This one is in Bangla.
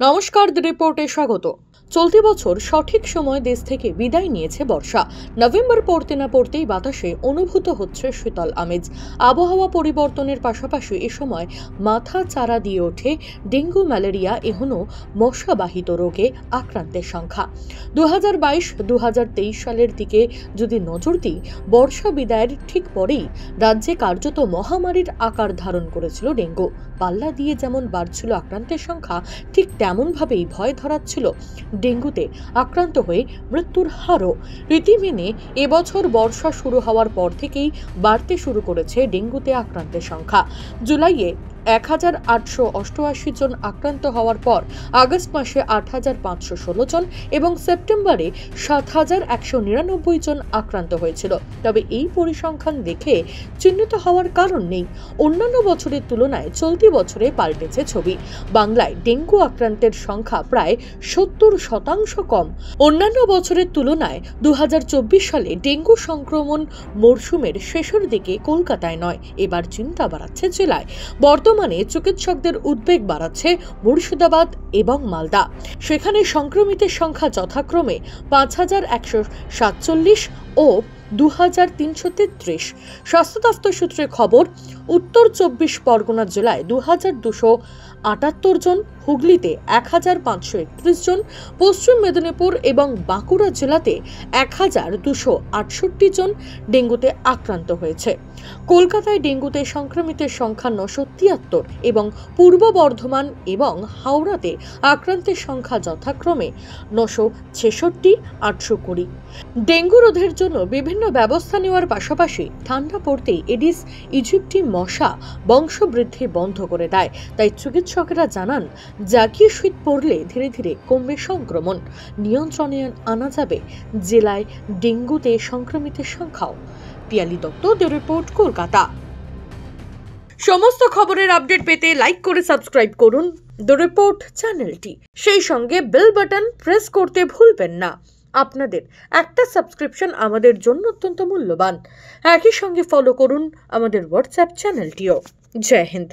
নমস্কার, দ্য রিপোর্টে স্বাগত। চলতি বছর সঠিক সময় দেশ থেকে বিদায় নিয়েছে বর্ষা। নভেম্বর পড়তে না পড়তেই বাতাসে অনুভূত হচ্ছে শীতল আমেজ। আবহাওয়া পরিবর্তনের পাশাপাশি এ সময় মাথা চারা দিয়ে ওঠে ডেঙ্গু, ম্যালেরিয়া এহনো মশাবাহিত রোগে আক্রান্তের সংখ্যা। 2022-2023 সালের দিকে যদি নজর দিই, বর্ষা বিদায়ের ঠিক পরেই রাজ্যে কার্যত মহামারীর আকার ধারণ করেছিল ডেঙ্গু। পাল্লা দিয়ে যেমন বাড়ছিল আক্রান্তের সংখ্যা, ঠিক তেমনভাবেই ভয় ধরাচ্ছিল ডেঙ্গুতে আক্রান্ত হয়ে মৃত্যুর হারও। রীতি মেনে এবছর বর্ষা শুরু হওয়ার পর থেকেই বাড়তে শুরু করেছে ডেঙ্গুতে আক্রান্তের সংখ্যা। জুলাইয়ে 1888 জন আক্রান্ত হওয়ার পর আগস্ট মাসে 8516 জন এবং সেপ্টেম্বরে 7199 জন আক্রান্ত হয়েছিল। তবে এই পরিসংখ্যান দেখে চিহ্নিত হওয়ার কারণ নেই। অন্যান্য বছরের তুলনায় চলতি বছরে পাল্টেছে ছবি। বাংলায় ডেঙ্গু আক্রান্তের সংখ্যা প্রায় 70% কম। অন্যান্য বছরের তুলনায় 2024 সালে ডেঙ্গু সংক্রমণ মরশুমের শেষের দিকে কলকাতায় নয়, এবার চিন্তা বাড়াচ্ছে জেলায়। বর্তমানে চিকিৎসকদের উদ্বেগ বাড়াচ্ছে মুর্শিদাবাদ এবং মালদা। সেখানে সংক্রমিতের সংখ্যা যথাক্রমে 5147 ও 2333। স্বাস্থ্য দফতর সূত্রে খবর, উত্তর 24 পরগনা জেলায় 2278 জন, হুগলিতে 1531 জন, পশ্চিম মেদিনীপুর এবং বাঁকুড়া জেলাতে 1268 জন ডেঙ্গুতে আক্রান্ত হয়েছে। কলকাতায় ডেঙ্গুতে সংক্রমিতের সংখ্যা 973 এবং পূর্ব বর্ধমান এবং হাওড়াতে আক্রান্তের সংখ্যা যথাক্রমে 966, 820। ডেঙ্গু রোধের জন্য বিভিন্ন ব্যবস্থা নেওয়ার পাশাপাশি ঠান্ডা পড়তেই এডিস ইজিপ্টি মশা বংশবৃদ্ধি বন্ধ করে দেয়। তাই চিকিৎসকেরা জানান, জাগিয়ে শীত পড়লে ধীরে ধীরে কমবে সংক্রমণ, নিয়ন্ত্রণে আনা যাবে জেলায় ডেঙ্গুতে সংক্রমিতের সংখ্যাও। Piyali Dutta, the report, Kolkata. সমস্ত খবরের আপডেট পেতে লাইক করে সাবস্ক্রাইব করুন দ্য রিপোর্ট চ্যানেলটি। সেই সঙ্গে বেল বাটন প্রেস করতে ভুলবেন না। আপনাদের একটা সাবস্ক্রিপশন আমাদের জন্য অত্যন্ত মূল্যবান। একই সঙ্গে ফলো করুন আমাদের হোয়াটসঅ্যাপ চ্যানেলটিও। জয় হিন্দ।